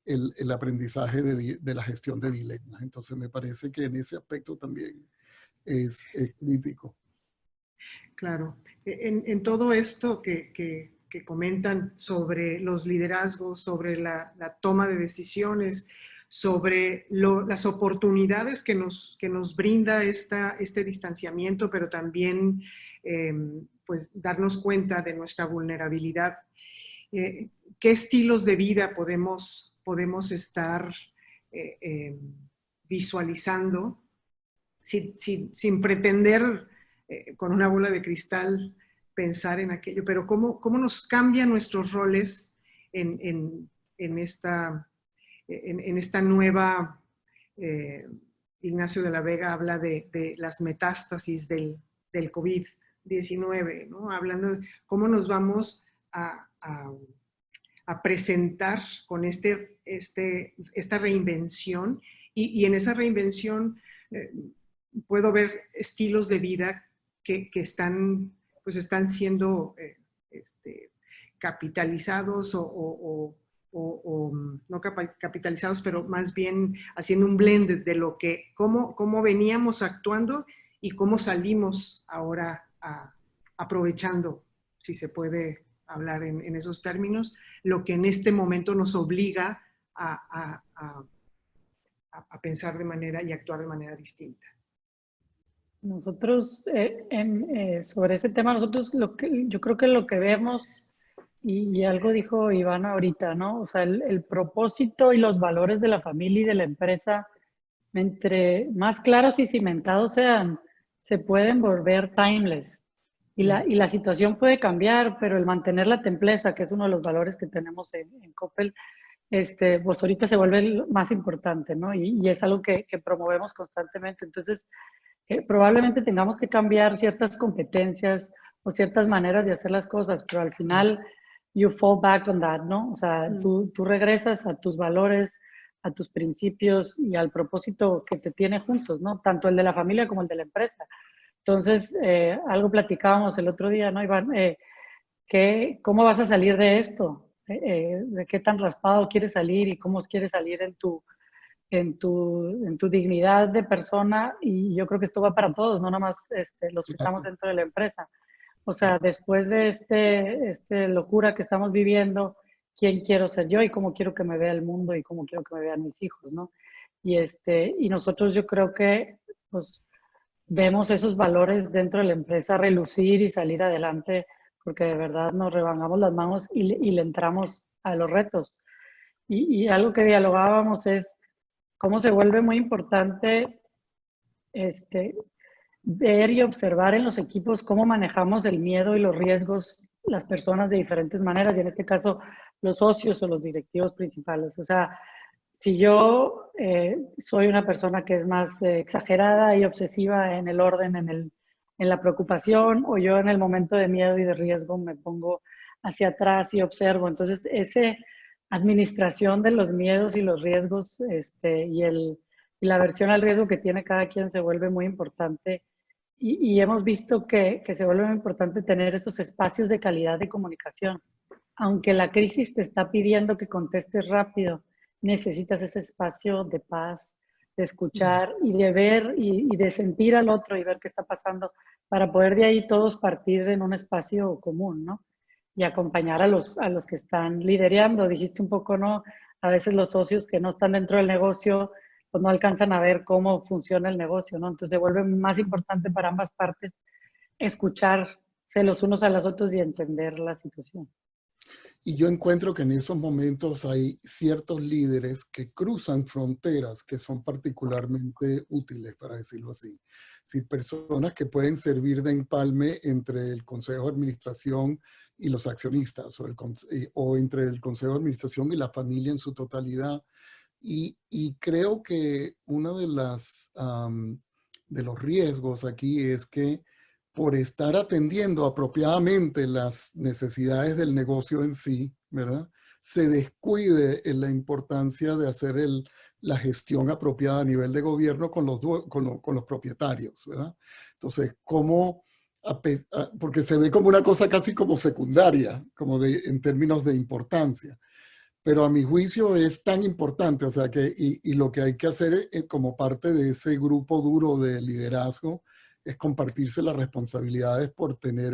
el aprendizaje de la gestión de dilemas. Entonces me parece que en ese aspecto también es crítico.
Claro. En todo esto que que comentan sobre los liderazgos, sobre la toma de decisiones, sobre las oportunidades que nos brinda este distanciamiento, pero también pues darnos cuenta de nuestra vulnerabilidad. ¿Qué estilos de vida podemos estar visualizando sin pretender con una bola de cristal pensar en aquello? Pero ¿cómo nos cambian nuestros roles en esta nueva... Ignacio de la Vega habla de las metástasis del COVID-19, ¿no? Hablando de cómo nos vamos a presentar con esta reinvención, y en esa reinvención puedo ver estilos de vida que están siendo capitalizados o no capitalizados, pero más bien haciendo un blend de lo que, cómo veníamos actuando y cómo salimos ahora aprovechando, si se puede hablar en esos términos, lo que en este momento nos obliga a pensar de manera y actuar de manera distinta.
Nosotros, sobre ese tema, yo creo que lo que vemos, y algo dijo Iván ahorita, ¿no? O sea, el propósito y los valores de la familia y de la empresa, entre más claros y cimentados sean, se pueden volver timeless. Y la situación puede cambiar, pero el mantener la templeza, que es uno de los valores que tenemos en Coppel, pues ahorita se vuelve más importante, ¿no? Y es algo que promovemos constantemente. Entonces, probablemente tengamos que cambiar ciertas competencias o ciertas maneras de hacer las cosas, pero al final you fall back on that, ¿no? O sea, tú regresas a tus valores, a tus principios y al propósito que te tiene juntos, ¿no? Tanto el de la familia como el de la empresa. Entonces, algo platicábamos el otro día, ¿no, Iván? ¿Cómo vas a salir de esto? ¿De qué tan raspado quieres salir y cómo quieres salir en tu dignidad de persona? Y yo creo que esto va para todos, no nada más los que estamos dentro de la empresa. O sea, después de este locura que estamos viviendo, ¿quién quiero ser yo y cómo quiero que me vea el mundo y cómo quiero que me vean mis hijos, ¿no? Y nosotros yo creo que pues vemos esos valores dentro de la empresa relucir y salir adelante porque de verdad nos rebangamos las manos y le entramos a los retos. Y algo que dialogábamos es cómo se vuelve muy importante ver y observar en los equipos cómo manejamos el miedo y los riesgos las personas de diferentes maneras, y en este caso los socios o los directivos principales. O sea, si yo soy una persona que es más exagerada y obsesiva en el orden, en la preocupación, o yo en el momento de miedo y de riesgo me pongo hacia atrás y observo. Entonces, esa administración de los miedos y los riesgos y la aversión al riesgo que tiene cada quien se vuelve muy importante. Y hemos visto que se vuelve muy importante tener esos espacios de calidad de comunicación. Aunque la crisis te está pidiendo que contestes rápido, necesitas ese espacio de paz, de escuchar y de ver y de sentir al otro y ver qué está pasando para poder de ahí todos partir en un espacio común, ¿no? Y acompañar a los que están liderando. Dijiste un poco, ¿no? A veces los socios que no están dentro del negocio pues no alcanzan a ver cómo funciona el negocio, ¿no? Entonces se vuelve más importante para ambas partes escucharse los unos a los otros y entender la situación.
Y yo encuentro que en esos momentos hay ciertos líderes que cruzan fronteras que son particularmente útiles, para decirlo así. Sí, personas que pueden servir de empalme entre el Consejo de Administración y los accionistas, o entre el Consejo de Administración y la familia en su totalidad. Y creo que uno de los riesgos aquí es que por estar atendiendo apropiadamente las necesidades del negocio en sí, ¿verdad? Se descuide en la importancia de hacer la gestión apropiada a nivel de gobierno con los propietarios, ¿verdad? Entonces, porque se ve como una cosa casi como secundaria, en términos de importancia. Pero a mi juicio es tan importante, o sea, y lo que hay que hacer como parte de ese grupo duro de liderazgo es compartirse las responsabilidades por tener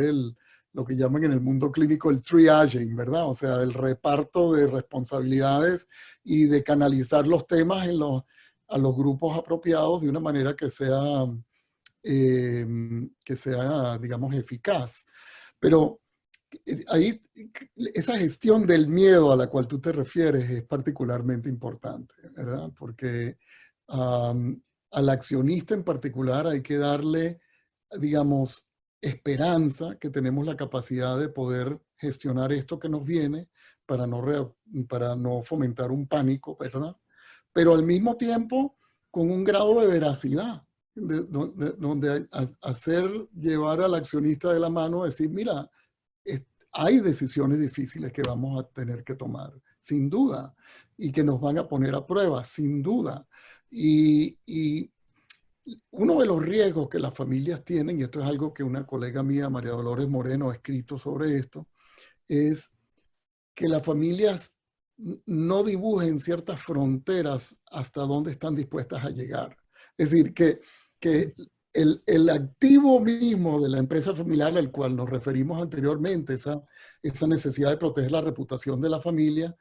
lo que llaman en el mundo clínico el triaging, ¿verdad? O sea, el reparto de responsabilidades y de canalizar los temas a los grupos apropiados de una manera que sea, digamos, eficaz. Pero ahí, esa gestión del miedo a la cual tú te refieres es particularmente importante, ¿verdad? Porque al accionista en particular hay que darle, digamos, esperanza que tenemos la capacidad de poder gestionar esto que nos viene para no fomentar un pánico, ¿verdad? Pero al mismo tiempo con un grado de veracidad, donde llevar al accionista de la mano, decir, mira, hay decisiones difíciles que vamos a tener que tomar, sin duda, y que nos van a poner a prueba, sin duda. Y uno de los riesgos que las familias tienen, y esto es algo que una colega mía, María Dolores Moreno, ha escrito sobre esto, es que las familias no dibujen ciertas fronteras hasta dónde están dispuestas a llegar. Es decir, que el activo mismo de la empresa familiar al cual nos referimos anteriormente, esa necesidad de proteger la reputación de la familia,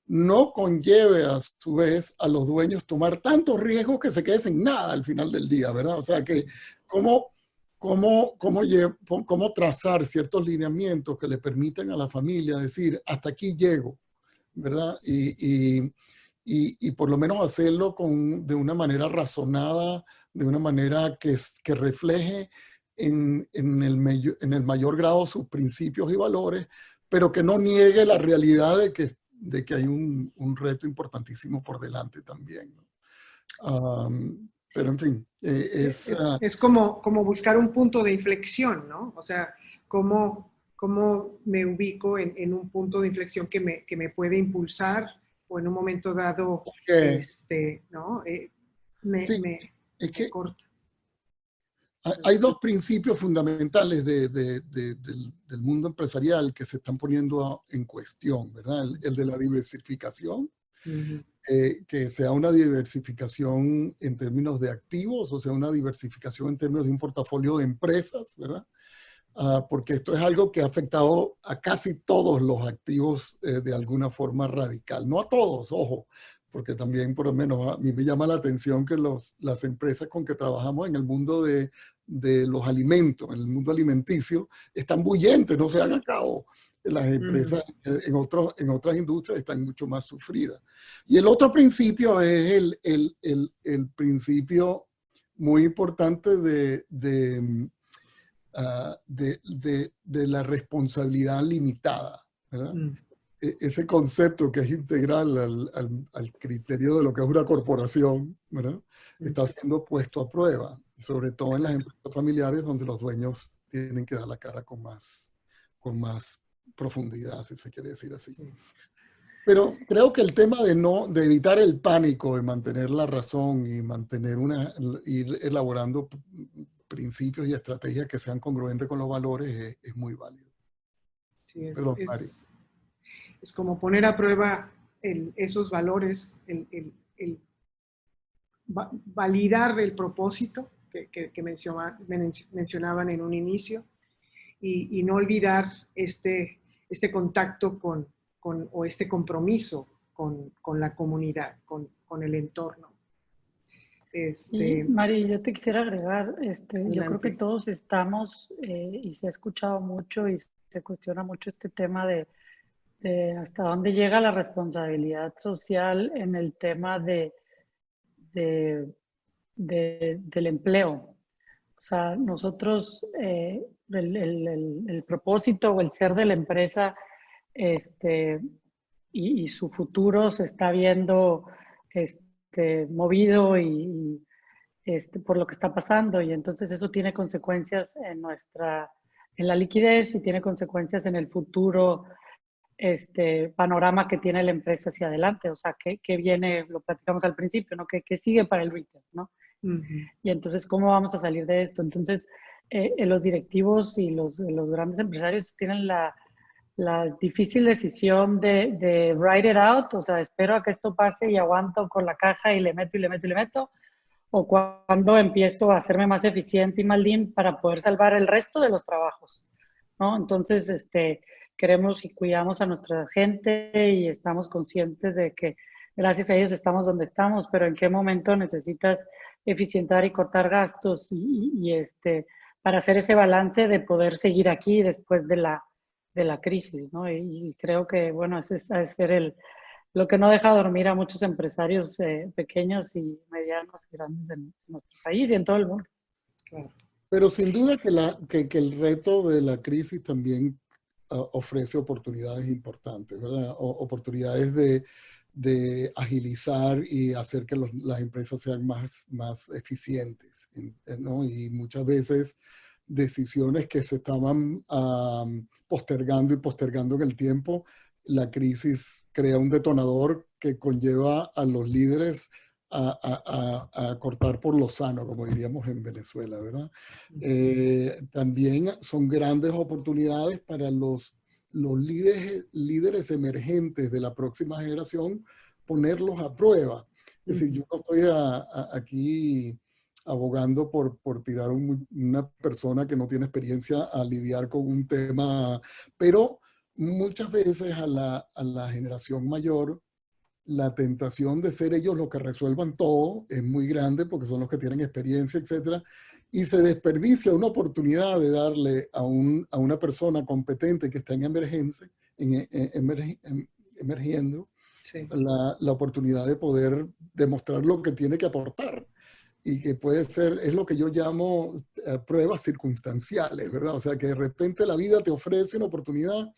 no conlleve a su vez a los dueños tomar tantos riesgos que se queden sin nada al final del día, ¿verdad? O sea que cómo trazar ciertos lineamientos que le permitan a la familia decir, hasta aquí llego, ¿verdad? Y por lo menos hacerlo de una manera razonada, de una manera que refleje en el mayor grado sus principios y valores, pero que no niegue la realidad de que hay un reto importantísimo por delante también, ¿no? Pero en fin,
es como buscar un punto de inflexión, ¿no? O sea, cómo me ubico en un punto de inflexión que me puede impulsar o en un momento dado, ¿no?
Es que
corta.
Hay dos principios fundamentales del mundo empresarial que se están poniendo en cuestión, ¿verdad? El de la diversificación, que sea una diversificación en términos de activos, o sea, una diversificación en términos de un portafolio de empresas, ¿verdad? Porque esto es algo que ha afectado a casi todos los activos de alguna forma radical. No a todos, ojo, porque también por lo menos a mí me llama la atención que las empresas con que trabajamos en el mundo de los alimentos, en el mundo alimenticio, están bullentes, no se han acabado. Las empresas en otras industrias están mucho más sufridas. Y el otro principio es el principio muy importante de la responsabilidad limitada, ¿verdad? Ese concepto que es integral al criterio de lo que es una corporación, ¿verdad? Está siendo puesto a prueba, sobre todo en las empresas familiares donde los dueños tienen que dar la cara con más profundidad, si se quiere decir así. Sí. Pero creo que el tema de evitar el pánico, de mantener la razón y ir elaborando principios y estrategias que sean congruentes con los valores es muy válido.
Sí, es como poner a prueba esos valores, validar el propósito que mencionaban en un inicio y no olvidar este contacto o este compromiso con la comunidad, con el entorno.
Y Mari, yo te quisiera agregar, yo creo que todos estamos, y se ha escuchado mucho y se cuestiona mucho este tema de hasta dónde llega la responsabilidad social en el tema del empleo. O sea, nosotros, el propósito o el ser de la empresa y su futuro se está viendo movido y por lo que está pasando, y entonces eso tiene consecuencias en la liquidez y tiene consecuencias en el futuro panorama que tiene la empresa hacia adelante. O sea, que viene, lo platicamos al principio, ¿no? Que sigue para el retail, ¿no? Y entonces, ¿cómo vamos a salir de esto? Entonces, los directivos y los grandes empresarios tienen la difícil decisión de write it out, o sea, espero a que esto pase y aguanto con la caja y le meto, o cuando empiezo a hacerme más eficiente y más lean para poder salvar el resto de los trabajos. ¿no? Entonces, queremos y cuidamos a nuestra gente y estamos conscientes de que gracias a ellos estamos donde estamos, pero en qué momento necesitas eficientar y cortar gastos para hacer ese balance de poder seguir aquí después de la crisis, ¿no? Y creo que, bueno, ese es lo que no deja dormir a muchos empresarios pequeños y medianos y grandes en nuestro país y en todo el mundo.
Claro.
Pero sin duda que el reto de la crisis también ofrece oportunidades importantes, ¿verdad? Oportunidades de agilizar y hacer que las empresas sean más eficientes, ¿no? Y muchas veces decisiones que se estaban postergando y postergando en el tiempo, la crisis crea un detonador que conlleva a los líderes a cortar por lo sano, como diríamos en Venezuela, ¿verdad? También son grandes oportunidades para los líderes emergentes de la próxima generación, ponerlos a prueba. Es decir, yo no estoy aquí abogando por tirar una persona que no tiene experiencia a lidiar con un tema, pero muchas veces a la generación mayor, la tentación de ser ellos los que resuelvan todo es muy grande porque son los que tienen experiencia, etcétera, y se desperdicia una oportunidad de darle a una persona competente que está en emergencia, emergiendo,
Sí.
la oportunidad de poder demostrar lo que tiene que aportar y que puede ser, es lo que yo llamo pruebas circunstanciales, ¿verdad? O sea, que de repente la vida te ofrece una oportunidad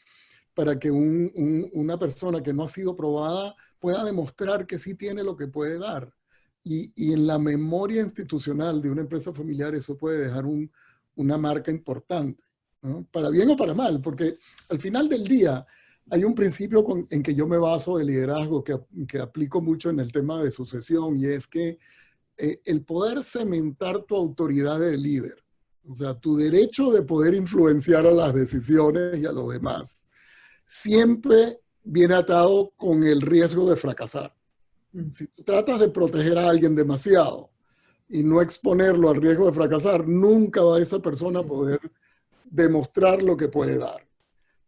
para que una persona que no ha sido probada pueda demostrar que sí tiene lo que puede dar. Y en la memoria institucional de una empresa familiar eso puede dejar una marca importante, ¿no? Para bien o para mal, porque al final del día hay un principio en que yo me baso de liderazgo que aplico mucho en el tema de sucesión, y es que el poder cementar tu autoridad de líder, o sea, tu derecho de poder influenciar a las decisiones y a los demás, siempre viene atado con el riesgo de fracasar. Si tú tratas de proteger a alguien demasiado y no exponerlo al riesgo de fracasar, nunca va esa persona a poder demostrar lo que puede dar.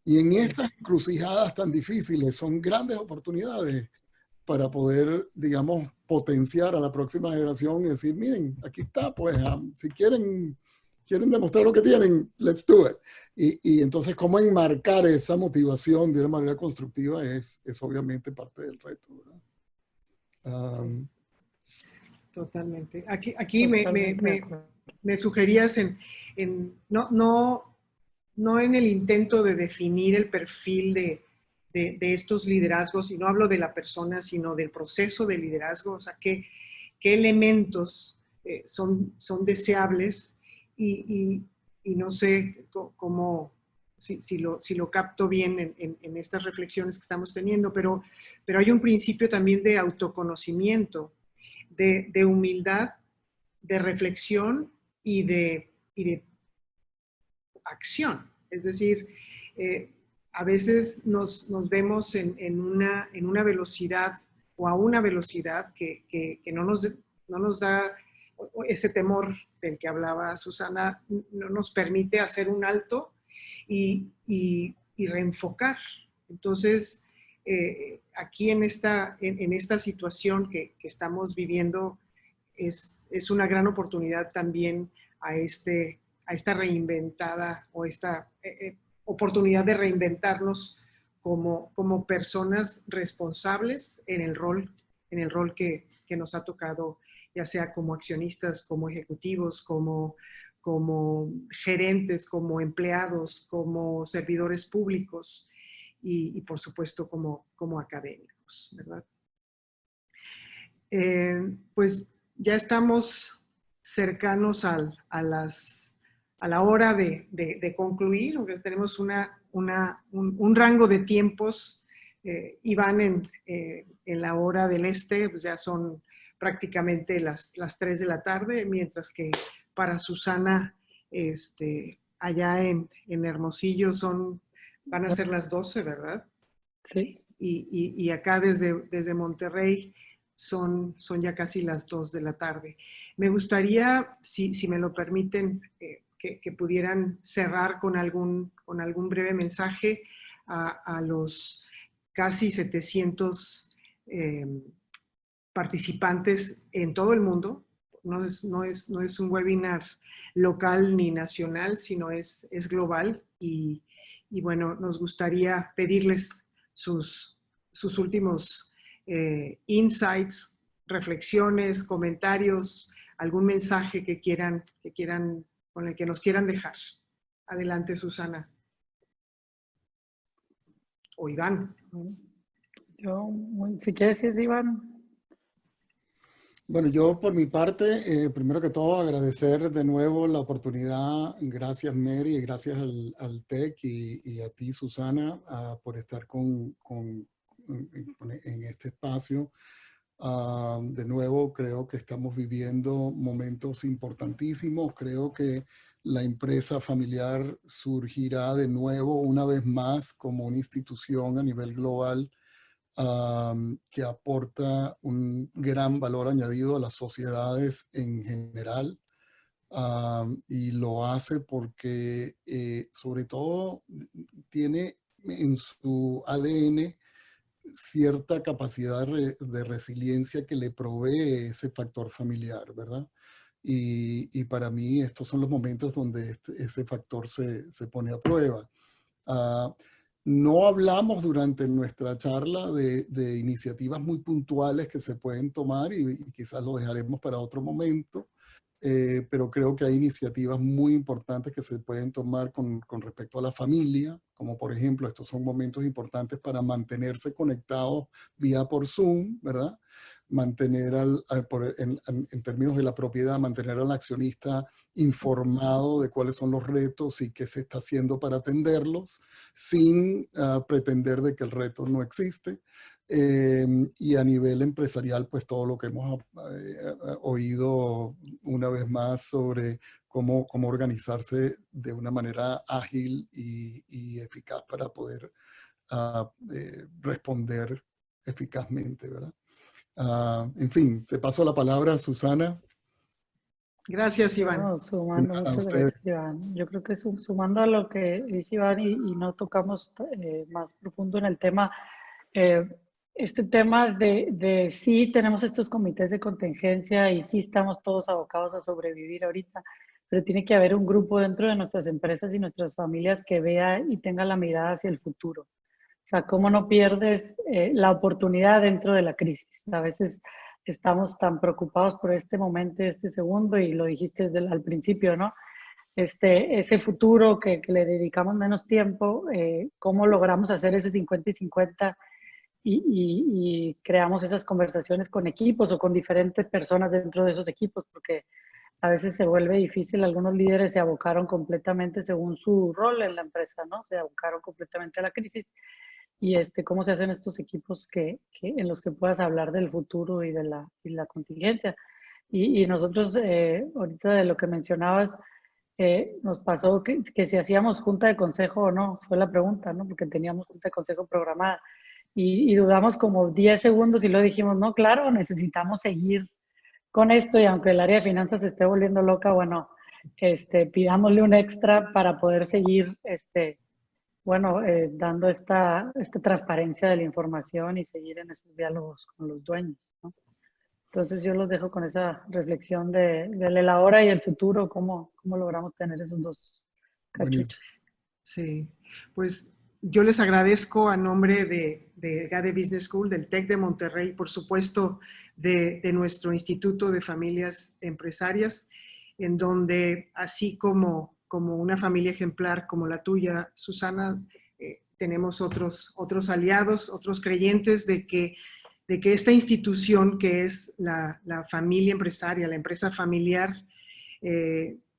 Y en estas encrucijadas tan difíciles son grandes oportunidades para poder, digamos, potenciar a la próxima generación y decir, miren, aquí está, pues, si quieren demostrar lo que tienen, let's do it. Y entonces, cómo enmarcar esa motivación de una manera constructiva es obviamente parte del reto, ¿verdad?
Totalmente. Aquí me sugerías no en el intento de definir el perfil de estos liderazgos, y no hablo de la persona, sino del proceso de liderazgo, o sea, qué elementos son deseables y no sé cómo, si lo capto bien en estas reflexiones que estamos teniendo, pero hay un principio también de autoconocimiento, de humildad, de reflexión y de acción. Es decir, a veces nos vemos en una velocidad o a una velocidad que no nos da ese temor del que hablaba Susana, no nos permite hacer un alto y reenfocar. Entonces, aquí en esta situación que estamos viviendo es una gran oportunidad también a esta reinventada o esta oportunidad de reinventarnos como personas responsables en el rol que nos ha tocado, ya sea como accionistas, como ejecutivos, como gerentes, como empleados, como servidores públicos y por supuesto como académicos, ¿verdad? Pues ya estamos cercanos a la hora de concluir, aunque tenemos un rango de tiempos, Iván, en la hora del este, pues ya son prácticamente las 3 de la tarde, mientras que para Susana, allá en Hermosillo van a ser las 12, ¿verdad?
Sí.
Y acá desde Monterrey son ya casi las 2 de la tarde. Me gustaría, si me lo permiten, que pudieran cerrar con algún breve mensaje a los casi 700 participantes en todo el mundo. No es un webinar local ni nacional, sino es global. Y bueno, nos gustaría pedirles sus últimos insights, reflexiones, comentarios, algún mensaje que quieran, con el que nos quieran dejar. Adelante, Susana. O Iván.
Si quieres decir, Iván.
Bueno, yo por mi parte, primero que todo agradecer de nuevo la oportunidad. Gracias, Mary, y gracias al TEC y a ti, Susana, por estar en este espacio. De nuevo, creo que estamos viviendo momentos importantísimos. Creo que la empresa familiar surgirá de nuevo una vez más como una institución a nivel global que aporta un gran valor añadido a las sociedades en general. Y lo hace porque sobre todo tiene en su ADN cierta capacidad de resiliencia que le provee ese factor familiar, ¿verdad? Y para mí estos son los momentos donde ese factor se pone a prueba. No hablamos durante nuestra charla de iniciativas muy puntuales que se pueden tomar y quizás lo dejaremos para otro momento, pero creo que hay iniciativas muy importantes que se pueden tomar con respecto a la familia, como por ejemplo, estos son momentos importantes para mantenerse conectados vía por Zoom, ¿verdad? Mantener en términos de la propiedad, mantener al accionista informado de cuáles son los retos y qué se está haciendo para atenderlos, sin pretender de que el reto no existe. Y a nivel empresarial, pues todo lo que hemos oído una vez más sobre cómo organizarse de una manera ágil y eficaz para poder responder eficazmente, ¿verdad? En fin, te paso la palabra, Susana.
Gracias, Iván.
No, sumando, muchas gracias, Iván. Yo creo que sumando a lo que dice Iván y no tocamos más profundo en el tema, este tema de sí tenemos estos comités de contingencia y sí estamos todos abocados a sobrevivir ahorita, pero tiene que haber un grupo dentro de nuestras empresas y nuestras familias que vea y tenga la mirada hacia el futuro. O sea, cómo no pierdes la oportunidad dentro de la crisis. A veces estamos tan preocupados por este momento, este segundo, y lo dijiste al principio, ¿no? Ese futuro que le dedicamos menos tiempo, cómo logramos hacer ese 50 y 50 y creamos esas conversaciones con equipos o con diferentes personas dentro de esos equipos, porque a veces se vuelve difícil. Algunos líderes se abocaron completamente según su rol en la empresa, ¿no? Se abocaron completamente a la crisis. Y cómo se hacen estos equipos en los que puedas hablar del futuro y de la contingencia. Y nosotros, ahorita de lo que mencionabas, nos pasó que si hacíamos junta de consejo o no, fue la pregunta, ¿no? Porque teníamos junta de consejo programada. Y dudamos como 10 segundos y luego dijimos, no, claro, necesitamos seguir con esto, y aunque el área de finanzas se esté volviendo loca, bueno, pidámosle un extra para poder seguir, dando esta transparencia de la información y seguir en esos diálogos con los dueños, ¿no? Entonces yo los dejo con esa reflexión de la hora y el futuro, cómo logramos tener esos dos cachuchos.
Sí, pues yo les agradezco a nombre de GADE Business School, del TEC de Monterrey, por supuesto, de nuestro Instituto de Familias Empresarias, en donde así como una familia ejemplar como la tuya, Susana, tenemos otros aliados, otros creyentes de que esta institución que es la familia empresaria, la empresa familiar,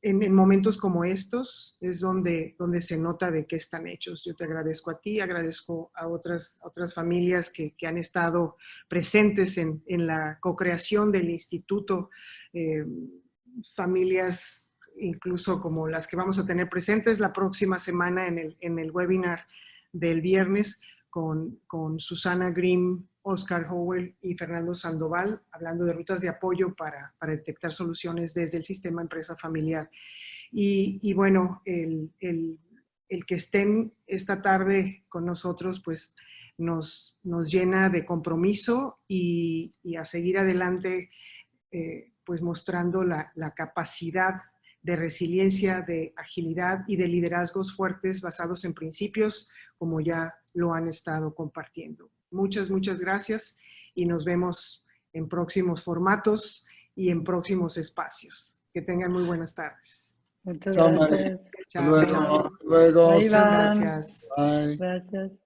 en momentos como estos es donde se nota de qué están hechos. Yo te agradezco a ti, agradezco a otras familias que han estado presentes en la co-creación del instituto, familias incluso como las que vamos a tener presentes la próxima semana en el webinar del viernes con Susana Grimm, Oscar Howell y Fernando Sandoval, hablando de rutas de apoyo para detectar soluciones desde el sistema empresa familiar. Y bueno, el que estén esta tarde con nosotros, pues nos llena de compromiso y a seguir adelante, pues mostrando la capacidad de resiliencia, de agilidad y de liderazgos fuertes basados en principios, como ya lo han estado compartiendo. Muchas, muchas gracias y nos vemos en próximos formatos y en próximos espacios. Que tengan muy buenas tardes.
Muchas
Chao,
gracias.
Mari. Hasta
Chao,
luego.
chao.
Hasta luego.
Ahí
Sí.
van.
Gracias.
Bye.
Gracias.